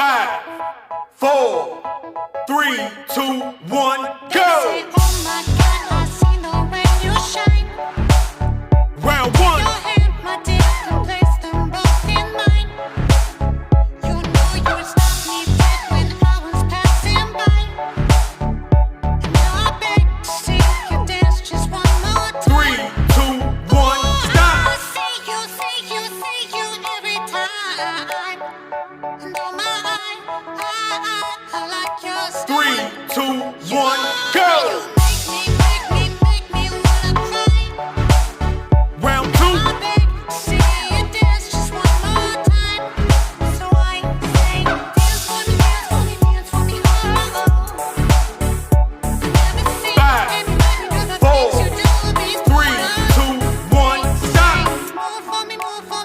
5, 4, 3, 2, 1, go! Say, oh my God, I see the way you shine. Round 1. Your hand, my dick, and place them both in mine. You know you stopped me dead when I was passing by. And now I beg to see you dance just one more 3, time. 2, 1, stop! I see you every time.